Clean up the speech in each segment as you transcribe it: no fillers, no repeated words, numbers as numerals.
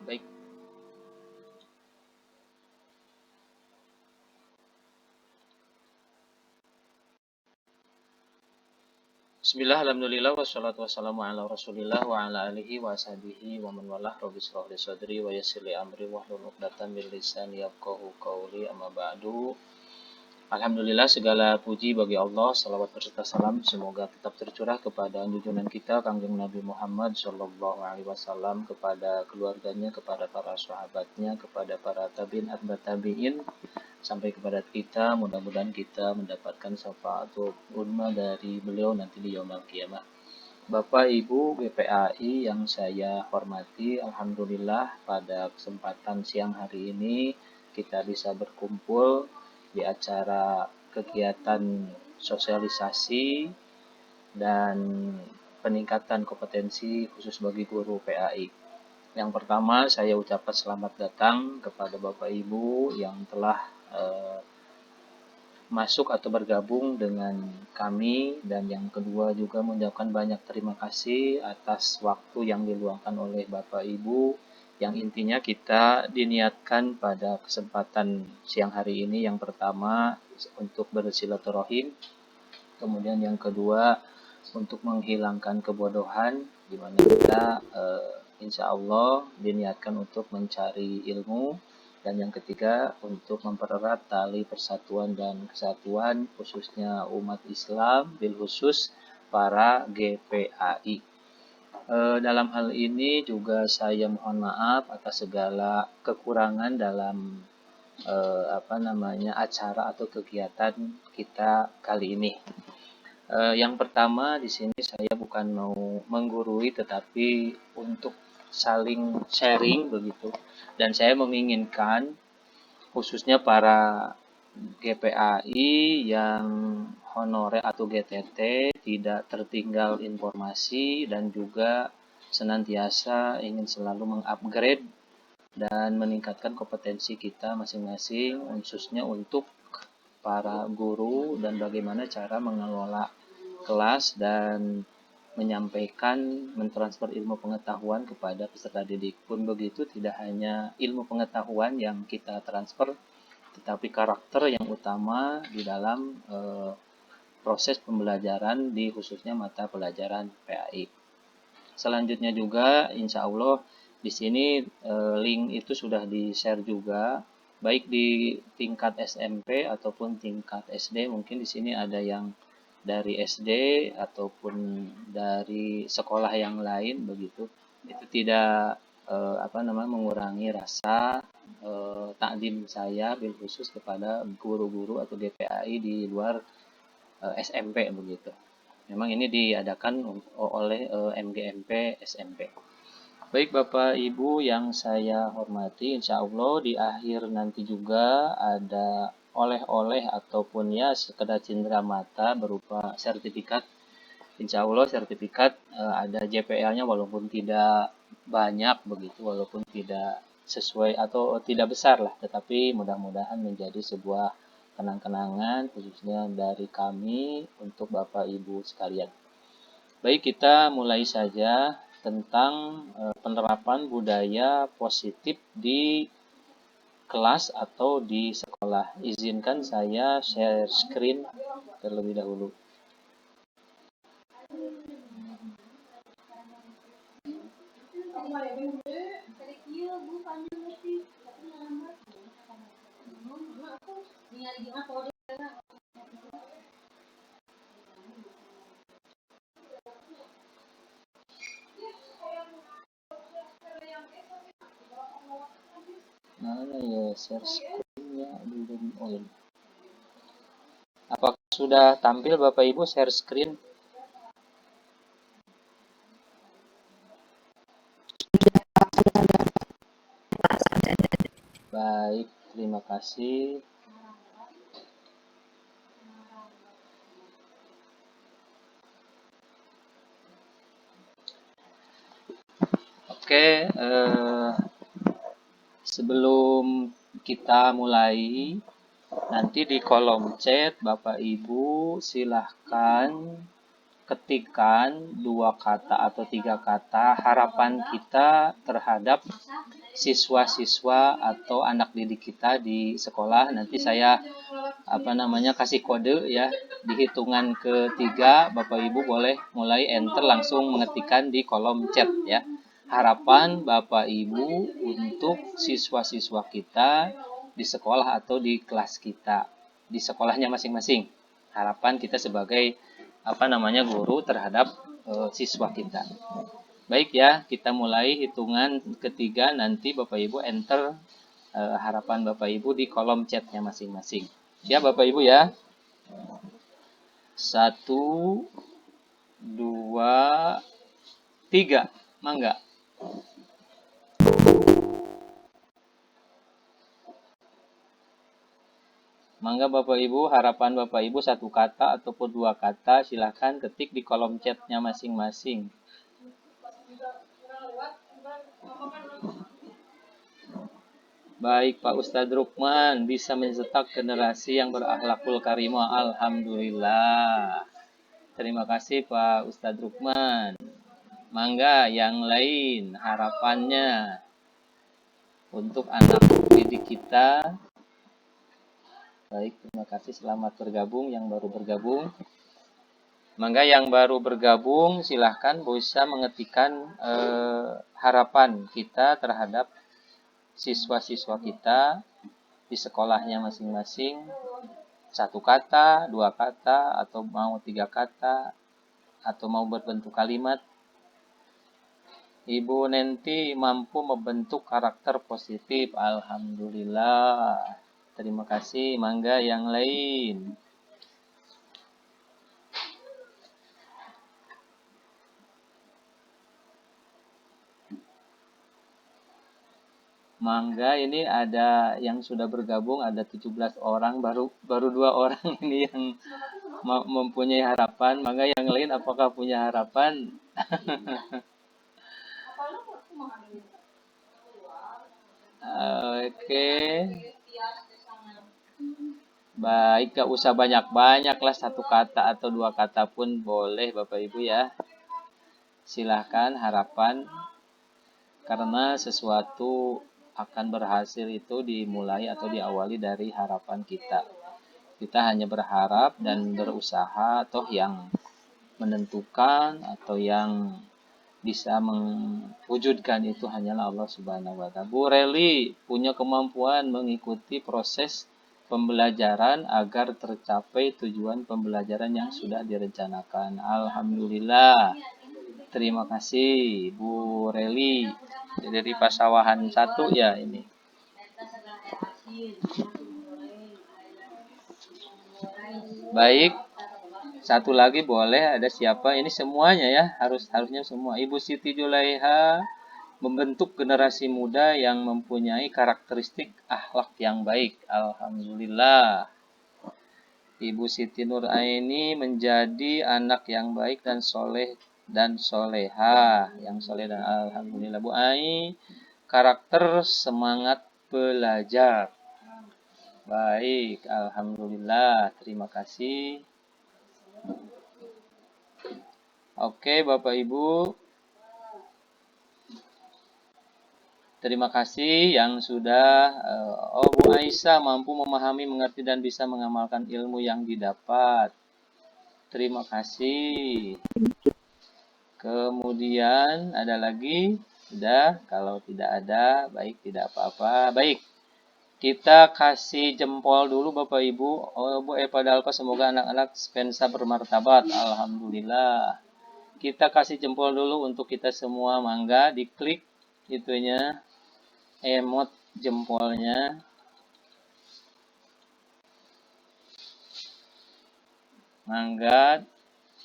Baik, bismillah, alhamdulillah, wassalatu wassalamu ala rasulillah wa ala alihi wa sahbihi wa man walah. Rabbi shrah li sadri wa yassir li amri wahlul 'uqdatam min lisani yafqahu qawli, amma ba'du. Alhamdulillah, segala puji bagi Allah, salawat berserta salam semoga tetap tercurah kepada junjungan kita Kangjeng Nabi Muhammad sallallahu alaihi wasallam, kepada keluarganya, kepada para sahabatnya, kepada para tabi'in atba tabi'in sampai kepada kita. Mudah-mudahan kita mendapatkan syafaatul uzma dari beliau nanti di yaumul qiyamah. Bapak Ibu GPAI yang saya hormati, alhamdulillah pada kesempatan siang hari ini kita bisa berkumpul di acara kegiatan sosialisasi dan peningkatan kompetensi khusus bagi guru PAI. Yang pertama, saya ucapkan selamat datang kepada Bapak Ibu yang telah masuk atau bergabung dengan kami, dan yang kedua juga mengucapkan banyak terima kasih atas waktu yang diluangkan oleh Bapak Ibu, yang intinya kita diniatkan pada kesempatan siang hari ini yang pertama untuk bersilaturahim, kemudian yang kedua untuk menghilangkan kebodohan, di mana kita insya Allah diniatkan untuk mencari ilmu, dan yang ketiga untuk mempererat tali persatuan dan kesatuan khususnya umat Islam, bil khusus para GPAI. Dalam hal ini juga saya mohon maaf atas segala kekurangan dalam acara atau kegiatan kita kali ini. Yang pertama, di sini saya bukan mau menggurui, tetapi untuk saling sharing begitu. Dan saya menginginkan khususnya para GPAI yang honorer atau GTT tidak tertinggal informasi, dan juga senantiasa ingin selalu mengupgrade dan meningkatkan kompetensi kita masing-masing, khususnya untuk para guru dan bagaimana cara mengelola kelas dan menyampaikan, mentransfer ilmu pengetahuan kepada peserta didik. Pun begitu, tidak hanya ilmu pengetahuan yang kita transfer, tetapi karakter yang utama di dalam proses pembelajaran di khususnya mata pelajaran PAI. Selanjutnya juga insya Allah di sini link itu sudah di-share juga, baik di tingkat SMP ataupun tingkat SD. Mungkin di sini ada yang dari SD ataupun dari sekolah yang lain begitu. Itu tidak mengurangi rasa takdim saya bil khusus kepada guru-guru atau GPAI di luar SMP begitu. Memang ini diadakan oleh MGMP SMP. Baik Bapak Ibu yang saya hormati, insya Allah di akhir nanti juga ada oleh-oleh ataupun ya sekedar cindera mata berupa sertifikat. Insya Allah sertifikat ada JPL-nya walaupun tidak banyak begitu, walaupun tidak sesuai atau tidak besar lah, tetapi mudah-mudahan menjadi sebuah kenang-kenangan khususnya dari kami untuk Bapak Ibu sekalian. Baik, kita mulai saja tentang penerapan budaya positif di kelas atau di sekolah. Izinkan saya share screen terlebih dahulu. Mana ya share screen-nya belum on. Apakah sudah tampil Bapak Ibu share screen? Baik, terima kasih. Oke, sebelum kita mulai, nanti di kolom chat Bapak Ibu silahkan ketikkan 2 kata atau 3 kata harapan kita terhadap siswa-siswa atau anak didik kita di sekolah. Nanti saya kasih kode ya, di hitungan ketiga Bapak Ibu boleh mulai enter langsung mengetikkan di kolom chat ya. Harapan Bapak Ibu untuk siswa-siswa kita di sekolah atau di kelas kita, di sekolahnya masing-masing. Harapan kita sebagai guru terhadap siswa kita. Baik ya, kita mulai hitungan ketiga, nanti Bapak Ibu enter harapan Bapak Ibu di kolom chatnya masing-masing. Ya Bapak Ibu ya. 1, 2, 3. Mangga. Mangga Bapak Ibu, harapan Bapak Ibu 1 kata ataupun 2 kata, silahkan ketik di kolom chatnya masing-masing. Baik Pak Ustadz Rukman, bisa mencetak generasi yang berakhlakul karimah. Alhamdulillah. Terima kasih Pak Ustadz Rukman. Mangga yang lain harapannya untuk anak didik kita. Baik, terima kasih, selamat bergabung yang baru bergabung. Mangga yang baru bergabung silahkan bisa mengetikkan harapan kita terhadap siswa-siswa kita di sekolahnya masing-masing. 1 kata, 2 kata, atau mau 3 kata, atau mau berbentuk kalimat. Ibu Nenti mampu membentuk karakter positif. Alhamdulillah. Terima kasih. Mangga yang lain. Mangga, ini ada yang sudah bergabung, ada 17 orang, baru 2 orang ini yang mempunyai harapan. Mangga yang lain apakah punya harapan? Oke. Baik, gak usah banyak-banyak lah, 1 kata atau 2 kata pun boleh Bapak Ibu ya. Silahkan harapan, karena sesuatu akan berhasil itu dimulai atau diawali dari harapan kita. Kita hanya berharap dan berusaha, toh yang menentukan atau yang bisa mewujudkan itu hanyalah Allah Subhanahu wa Ta'ala. Bu Reli punya kemampuan mengikuti proses pembelajaran agar tercapai tujuan pembelajaran yang sudah direncanakan. Alhamdulillah. Terima kasih Bu Reli dari Pasawahan 1 ya ini. Baik. 1 lagi boleh, ada siapa? Ini semuanya ya, harusnya semua. Ibu Siti Julaiha membentuk generasi muda yang mempunyai karakteristik akhlak yang baik. Alhamdulillah. Ibu Siti Nuraini menjadi anak yang baik dan soleh dan soleha, yang soleh dan alhamdulillah. Bu Ai, karakter semangat belajar. Baik, alhamdulillah, terima kasih. Oke, Bapak Ibu, terima kasih yang sudah. Bu Aisyah mampu memahami, mengerti, dan bisa mengamalkan ilmu yang didapat. Terima kasih. Kemudian ada lagi? Sudah, kalau tidak ada, baik, tidak apa-apa. Baik, kita kasih jempol dulu Bapak Ibu. Bu Eva Dalpa, semoga anak-anak Spensa bermartabat. Alhamdulillah. Kita kasih jempol dulu untuk kita semua. Mangga, diklik itunya, emot jempolnya. Mangga,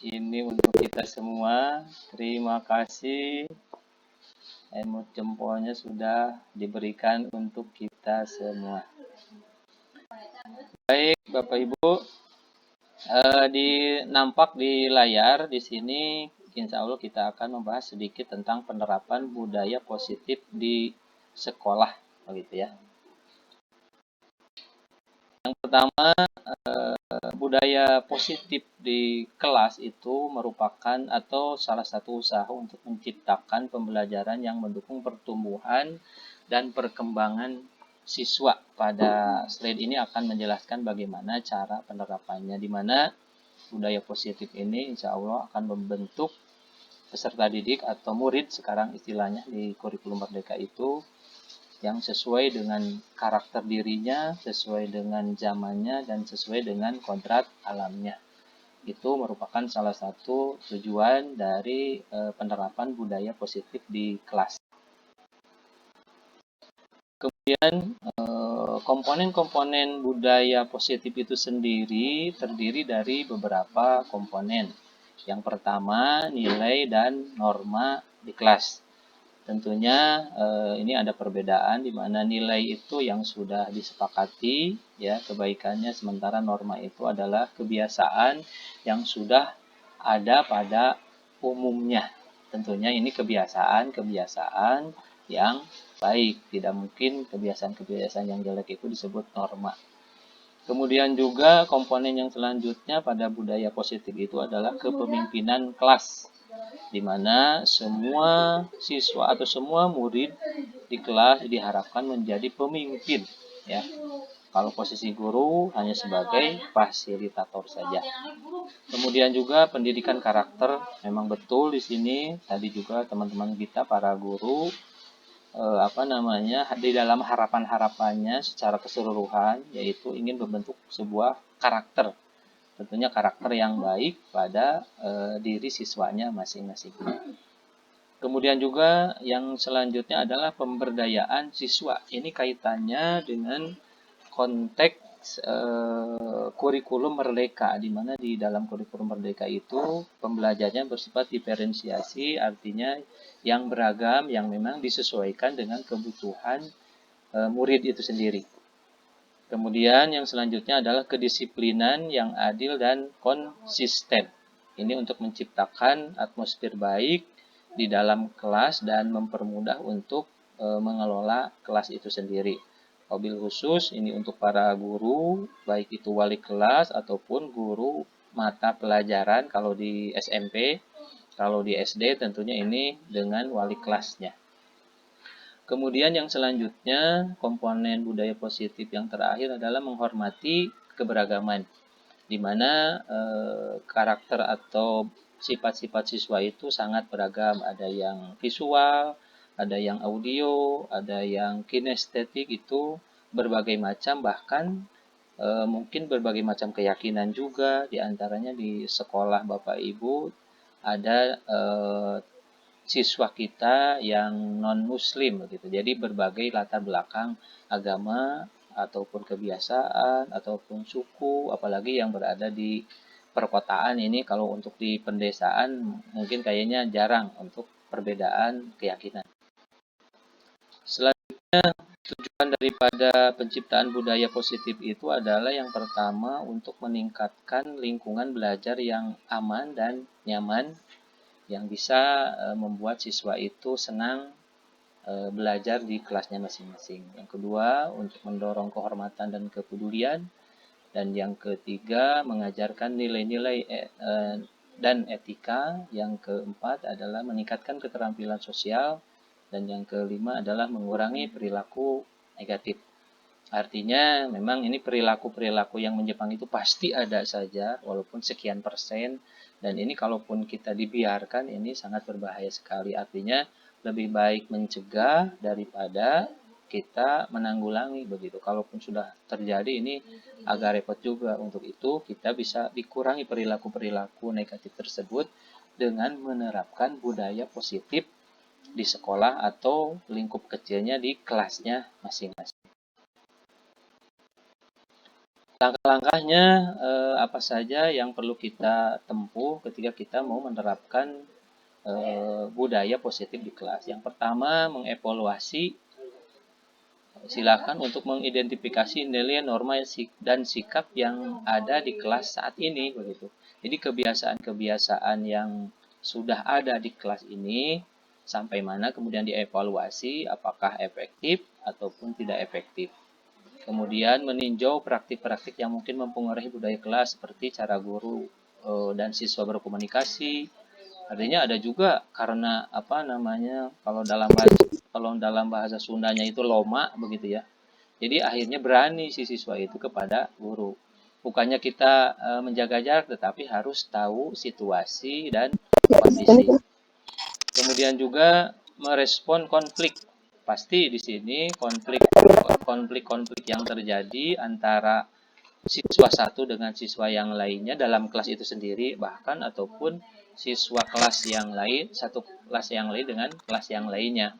ini untuk kita semua. Terima kasih. Emot jempolnya sudah diberikan untuk kita semua. Baik, Bapak Ibu, nampak di layar di sini, insya Allah kita akan membahas sedikit tentang penerapan budaya positif di sekolah, begitu ya. Yang pertama, budaya positif di kelas itu merupakan atau salah satu usaha untuk menciptakan pembelajaran yang mendukung pertumbuhan dan perkembangan siswa. Pada slide ini akan menjelaskan bagaimana cara penerapannya, di mana budaya positif ini insya Allah akan membentuk peserta didik atau murid sekarang istilahnya di kurikulum Merdeka itu yang sesuai dengan karakter dirinya, sesuai dengan zamannya, dan sesuai dengan kodrat alamnya. Itu merupakan salah satu tujuan dari penerapan budaya positif di kelas. Kemudian komponen-komponen budaya positif itu sendiri terdiri dari beberapa komponen. Yang pertama, nilai dan norma di kelas. Tentunya ini ada perbedaan di mana nilai itu yang sudah disepakati ya kebaikannya, sementara norma itu adalah kebiasaan yang sudah ada pada umumnya. Tentunya ini kebiasaan yang baik, tidak mungkin kebiasaan-kebiasaan yang jelek itu disebut norma. Kemudian juga komponen yang selanjutnya pada budaya positif itu adalah kepemimpinan kelas, di mana semua siswa atau semua murid di kelas diharapkan menjadi pemimpin ya. Kalau posisi guru hanya sebagai fasilitator saja. Kemudian juga pendidikan karakter, memang betul di sini tadi juga teman-teman kita para guru di dalam harapan-harapannya secara keseluruhan yaitu ingin membentuk sebuah karakter, tentunya karakter yang baik pada diri siswanya masing-masing. Kemudian juga yang selanjutnya adalah pemberdayaan siswa. Ini kaitannya dengan konteks kurikulum merdeka, di mana di dalam kurikulum merdeka itu pembelajarannya bersifat diferensiasi, artinya yang beragam, yang memang disesuaikan dengan kebutuhan murid itu sendiri. Kemudian yang selanjutnya adalah kedisiplinan yang adil dan konsisten. Ini untuk menciptakan atmosfer baik di dalam kelas dan mempermudah untuk mengelola kelas itu sendiri. Wabil khusus ini untuk para guru, baik itu wali kelas ataupun guru mata pelajaran kalau di SMP, kalau di SD tentunya ini dengan wali kelasnya. Kemudian yang selanjutnya, komponen budaya positif yang terakhir adalah menghormati keberagaman, di mana karakter atau sifat-sifat siswa itu sangat beragam. Ada yang visual, ada yang audio, ada yang kinestetik, itu berbagai macam, bahkan mungkin berbagai macam keyakinan juga. Di antaranya di sekolah Bapak Ibu ada siswa kita yang non-muslim begitu. Jadi berbagai latar belakang agama ataupun kebiasaan ataupun suku, apalagi yang berada di perkotaan ini. Kalau untuk di pedesaan mungkin kayaknya jarang untuk perbedaan keyakinan. Selanjutnya, tujuan daripada penciptaan budaya positif itu adalah yang pertama untuk meningkatkan lingkungan belajar yang aman dan nyaman, yang bisa membuat siswa itu senang belajar di kelasnya masing-masing. Yang kedua, untuk mendorong kehormatan dan kepedulian. Dan yang ketiga, mengajarkan nilai-nilai dan etika. Yang keempat adalah meningkatkan keterampilan sosial. Dan yang kelima adalah mengurangi perilaku negatif. Artinya memang ini perilaku-perilaku yang menjepang itu pasti ada saja, walaupun sekian persen. Dan ini kalaupun kita dibiarkan, ini sangat berbahaya sekali. Artinya lebih baik mencegah daripada kita menanggulangi begitu. Kalaupun sudah terjadi, ini agak repot juga. Untuk itu kita bisa dikurangi perilaku-perilaku negatif tersebut dengan menerapkan budaya positif di sekolah atau lingkup kecilnya di kelasnya masing-masing. Langkah-langkahnya apa saja yang perlu kita tempuh ketika kita mau menerapkan budaya positif di kelas. Yang pertama, mengevaluasi. Silakan untuk mengidentifikasi nilai, norma dan sikap yang ada di kelas saat ini begitu. Jadi kebiasaan-kebiasaan yang sudah ada di kelas ini sampai mana kemudian dievaluasi apakah efektif ataupun tidak efektif. Kemudian meninjau praktik-praktik yang mungkin mempengaruhi budaya kelas seperti cara guru dan siswa berkomunikasi, Artinya ada juga karena apa namanya, kalau dalam bahasa Sundanya itu loma begitu ya. Jadi akhirnya berani si siswa itu kepada guru. Bukannya kita menjaga jarak, tetapi harus tahu situasi dan kondisi. Kemudian juga merespon konflik. Pasti di sini konflik yang terjadi antara siswa satu dengan siswa yang lainnya dalam kelas itu sendiri, bahkan ataupun siswa kelas yang lain, satu kelas yang lain dengan kelas yang lainnya.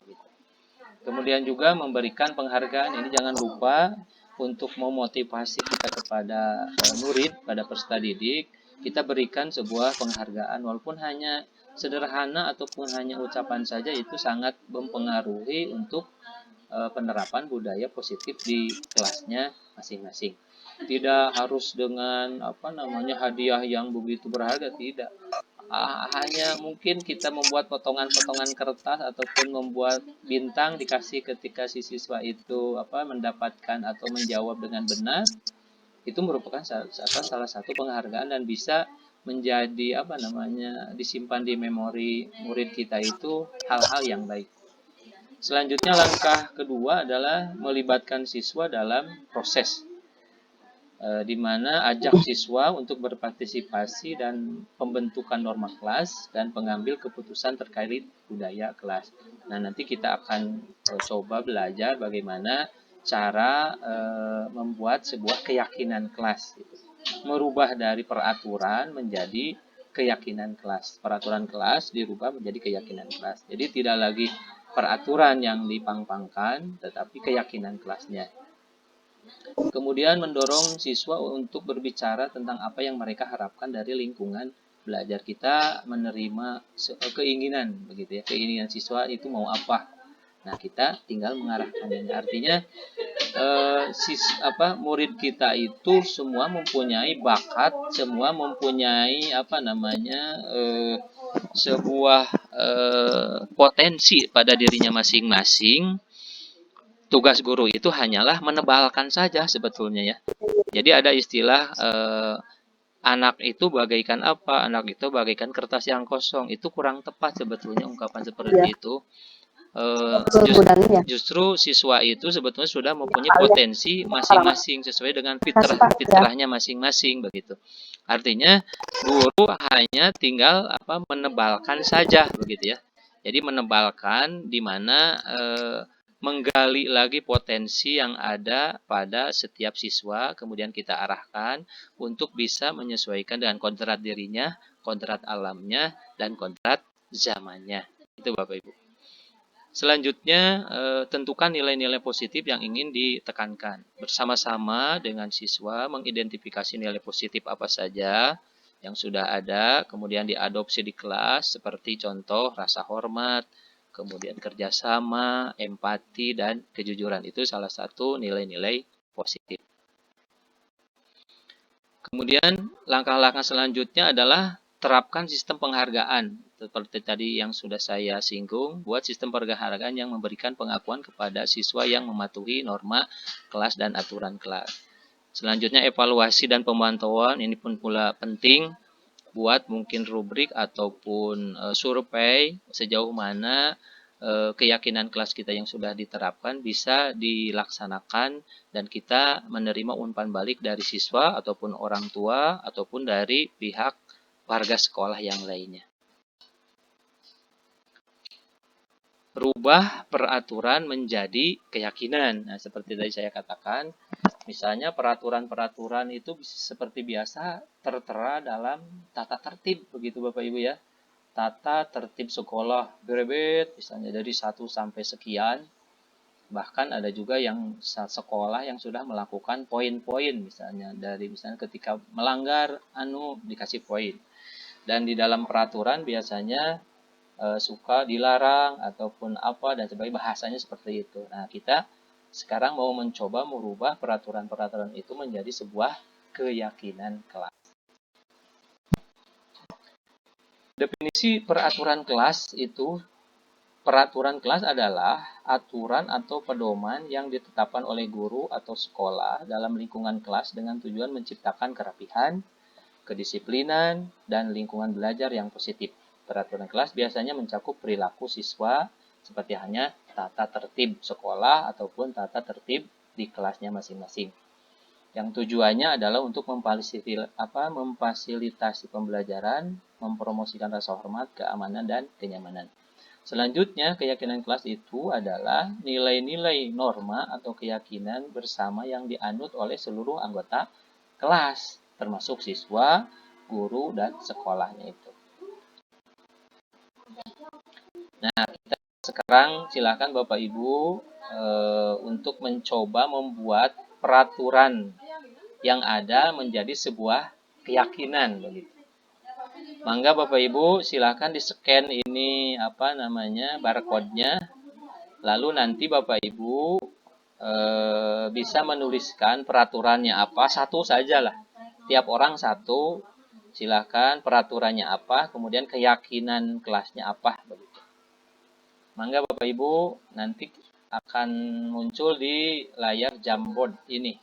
Kemudian juga memberikan penghargaan. Ini jangan lupa untuk memotivasi kita kepada murid, pada peserta didik, kita berikan sebuah penghargaan walaupun hanya sederhana ataupun hanya ucapan saja, itu sangat mempengaruhi untuk penerapan budaya positif di kelasnya masing-masing. Tidak harus dengan apa namanya hadiah yang begitu berharga, tidak. Hanya mungkin kita membuat potongan-potongan kertas ataupun membuat bintang dikasih ketika si siswa itu apa mendapatkan atau menjawab dengan benar, itu merupakan salah satu penghargaan dan bisa menjadi apa namanya disimpan di memori murid kita itu hal-hal yang baik. Selanjutnya langkah kedua adalah melibatkan siswa dalam proses, di mana ajak siswa untuk berpartisipasi dan pembentukan norma kelas dan pengambil keputusan terkait budaya kelas. Nah, nanti kita akan coba belajar bagaimana cara membuat sebuah keyakinan kelas, merubah dari peraturan menjadi keyakinan kelas. Peraturan kelas dirubah menjadi keyakinan kelas. Jadi tidak lagi peraturan yang dipangpangkan, tetapi keyakinan kelasnya. Kemudian mendorong siswa untuk berbicara tentang apa yang mereka harapkan dari lingkungan belajar. Kita menerima keinginan begitu ya, keinginan siswa itu mau apa. Nah, kita tinggal mengarahkannya. Artinya murid kita itu semua mempunyai bakat, semua mempunyai apa namanya sebuah potensi pada dirinya masing-masing. Tugas guru itu hanyalah menebalkan saja sebetulnya ya. Jadi ada istilah anak itu bagaikan apa? Anak itu bagaikan kertas yang kosong. Itu kurang tepat sebetulnya ungkapan seperti itu. Justru siswa itu sebetulnya sudah mempunyai potensi masing-masing sesuai dengan fitrahnya masing-masing begitu. Artinya guru hanya tinggal menebalkan saja begitu ya. Jadi menebalkan di mana menggali lagi potensi yang ada pada setiap siswa, kemudian kita arahkan untuk bisa menyesuaikan dengan kodrat dirinya, kodrat alamnya, dan kodrat zamannya. Itu Bapak Ibu. Selanjutnya, tentukan nilai-nilai positif yang ingin ditekankan. Bersama-sama dengan siswa mengidentifikasi nilai positif apa saja yang sudah ada, kemudian diadopsi di kelas, seperti contoh rasa hormat, kemudian kerjasama, empati, dan kejujuran. Itu salah satu nilai-nilai positif. Kemudian langkah-langkah selanjutnya adalah terapkan sistem penghargaan. Seperti tadi yang sudah saya singgung, buat sistem penghargaan yang memberikan pengakuan kepada siswa yang mematuhi norma kelas dan aturan kelas. Selanjutnya evaluasi dan pemantauan, ini pun pula penting, buat mungkin rubrik ataupun survei sejauh mana keyakinan kelas kita yang sudah diterapkan bisa dilaksanakan dan kita menerima umpan balik dari siswa ataupun orang tua ataupun dari pihak warga sekolah yang lainnya. Rubah peraturan menjadi keyakinan. Nah, seperti tadi saya katakan, misalnya peraturan-peraturan itu seperti biasa tertera dalam tata tertib begitu Bapak Ibu ya. Tata tertib sekolah berebet misalnya dari 1 sampai sekian. Bahkan ada juga yang sekolah yang sudah melakukan poin-poin misalnya ketika melanggar dikasih poin. Dan di dalam peraturan biasanya suka dilarang ataupun apa dan sebagainya, bahasanya seperti itu. Nah, kita sekarang mau mencoba merubah peraturan-peraturan itu menjadi sebuah keyakinan kelas. Definisi peraturan kelas itu, peraturan kelas adalah aturan atau pedoman yang ditetapkan oleh guru atau sekolah dalam lingkungan kelas dengan tujuan menciptakan kerapihan, kedisiplinan, dan lingkungan belajar yang positif. Peraturan kelas biasanya mencakup perilaku siswa seperti hanya tata tertib sekolah ataupun tata tertib di kelasnya masing-masing. Yang tujuannya adalah untuk memfasilitasi pembelajaran, mempromosikan rasa hormat, keamanan, dan kenyamanan. Selanjutnya, keyakinan kelas itu adalah nilai-nilai norma atau keyakinan bersama yang dianut oleh seluruh anggota kelas, termasuk siswa, guru, dan sekolahnya itu. Nah, kita sekarang silakan Bapak Ibu untuk mencoba membuat peraturan yang ada menjadi sebuah keyakinan begitu. Mangga Bapak Ibu silakan di-scan ini barcode-nya. Lalu nanti Bapak Ibu bisa menuliskan peraturannya apa, satu sajalah. Tiap orang satu, silakan peraturannya apa, kemudian keyakinan kelasnya apa begitu. Mangga Bapak Ibu nanti akan muncul di layar Jamboard ini.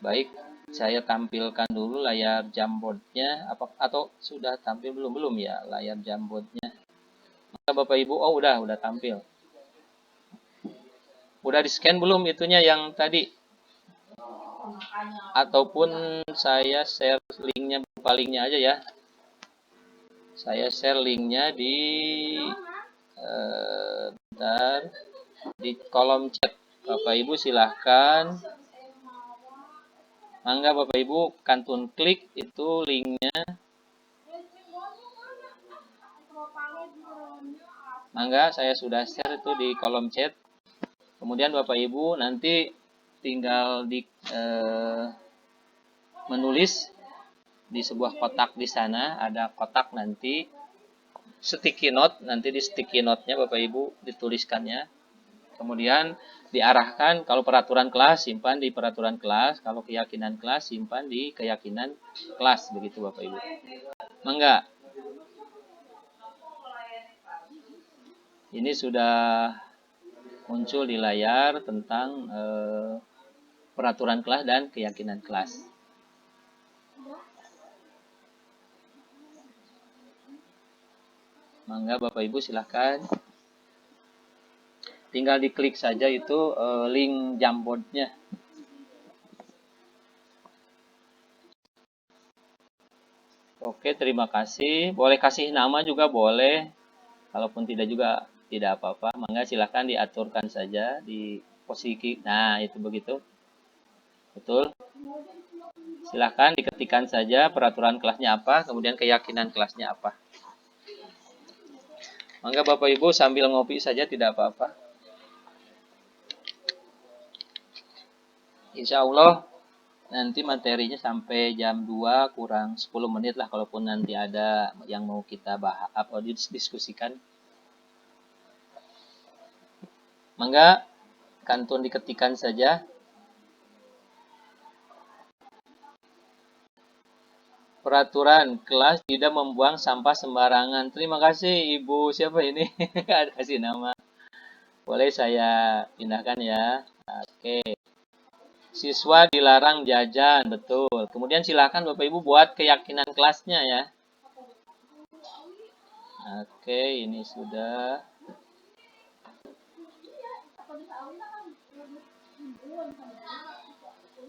Baik, saya tampilkan dulu layar Jamboard-nya atau sudah tampil belum ya layar Jamboard-nya. Maka Bapak Ibu, udah tampil. Udah di-scan belum itunya yang tadi? Ataupun saya share linknya, berupa linknya aja ya. Saya share linknya di bentar, di kolom chat. Bapak Ibu silahkan. Mangga Bapak Ibu kantun klik itu linknya. Mangga saya sudah share itu di kolom chat. Kemudian Bapak Ibu nanti tinggal menulis di sebuah kotak di sana, ada kotak nanti sticky note, nanti di sticky note-nya Bapak Ibu dituliskannya. Kemudian diarahkan kalau peraturan kelas simpan di peraturan kelas, kalau keyakinan kelas simpan di keyakinan kelas, begitu Bapak Ibu. Mangga. Ini sudah muncul di layar tentang peraturan kelas dan keyakinan kelas. Mangga Bapak Ibu silahkan. Tinggal diklik saja itu link Jamboard-nya. Oke, terima kasih. Boleh kasih nama juga boleh. Kalaupun tidak juga tidak apa-apa. Mangga silahkan diaturkan saja di posisi. Nah, itu begitu. Betul. Silahkan diketikkan saja peraturan kelasnya apa, kemudian keyakinan kelasnya apa. Mangga Bapak Ibu sambil ngopi saja tidak apa-apa. Insya Allah nanti materinya sampai jam 2 kurang 10 menit lah, kalaupun nanti ada yang mau kita bahas atau diskusikan. Mangga kantun diketikkan saja. Peraturan kelas tidak membuang sampah sembarangan. Terima kasih Ibu. Siapa ini? Ada kasih nama. Boleh saya pindahkan ya. Oke. Siswa dilarang jajan, betul. Kemudian silakan Bapak Ibu buat keyakinan kelasnya ya. Oke, ini sudah.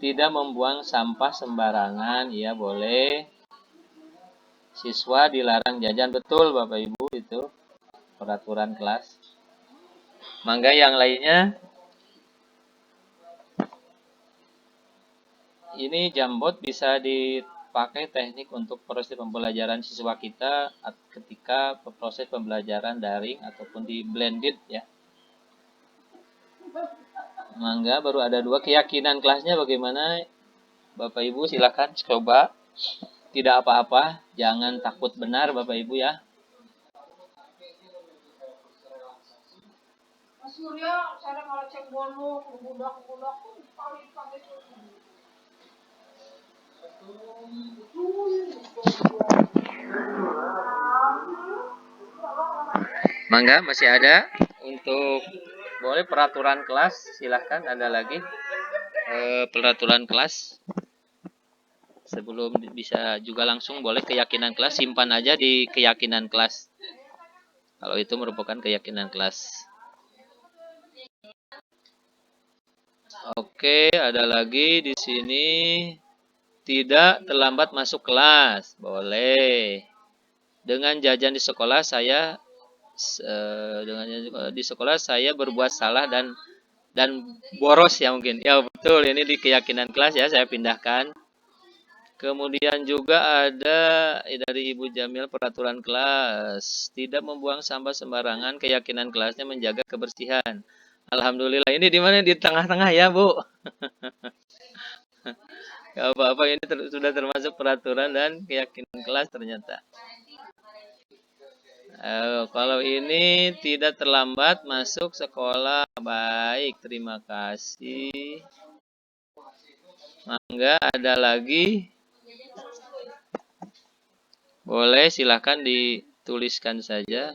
Tidak membuang sampah sembarangan, ya boleh. Siswa dilarang jajan, betul Bapak Ibu, itu peraturan kelas. Mangga yang lainnya. Ini Jamboard bisa dipakai teknik untuk proses pembelajaran siswa kita ketika proses pembelajaran daring ataupun di blended ya. Mangga baru ada 2. Keyakinan kelasnya bagaimana? Bapak Ibu silakan coba. Tidak apa-apa, jangan takut benar Bapak Ibu ya. Mas Surya, saya malah cek bono, budak-budak paling-paling. Mangga masih ada untuk boleh peraturan kelas, silahkan ada lagi peraturan kelas. Sebelum bisa juga langsung boleh keyakinan kelas, simpan aja di keyakinan kelas. Kalau itu merupakan keyakinan kelas. Oke, ada lagi di sini. Tidak terlambat masuk kelas. Boleh. Dengan jajan di sekolah di sekolah saya berbuat salah dan boros ya mungkin. Ya betul, ini di keyakinan kelas ya, saya pindahkan. Kemudian juga ada dari Ibu Jamil, peraturan kelas. Tidak membuang sampah sembarangan, keyakinan kelasnya menjaga kebersihan. Alhamdulillah, ini di mana? Di tengah-tengah ya, Bu. Gak apa-apa, ini sudah termasuk peraturan dan keyakinan kelas ternyata. Kalau ini tidak terlambat masuk sekolah. Baik, terima kasih. Mangga, ada lagi? Boleh, silahkan dituliskan saja.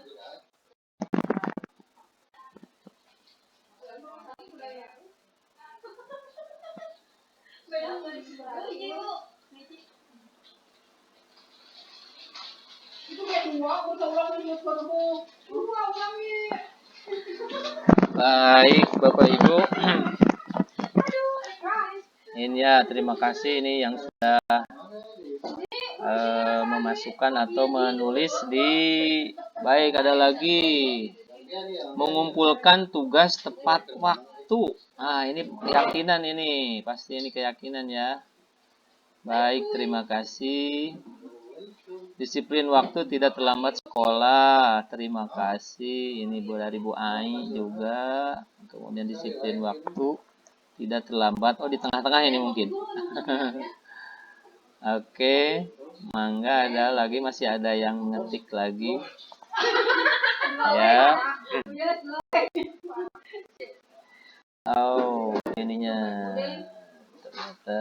Baik, Bapak Ibu. Ini ya, terima kasih ini yang sudah memasukkan atau menulis di. Baik, ada lagi. Mengumpulkan tugas tepat waktu. Nah, ini keyakinan ini. Pasti ini keyakinan ya. Baik, terima kasih. Disiplin waktu, tidak terlambat sekolah. Terima kasih. Ini dari Bu Ai juga. Kemudian disiplin waktu, tidak terlambat. Oh, di tengah-tengah ini mungkin. Oke. Mangga, ada lagi, masih ada yang ngetik lagi. Ya. Oh, ininya. Ternyata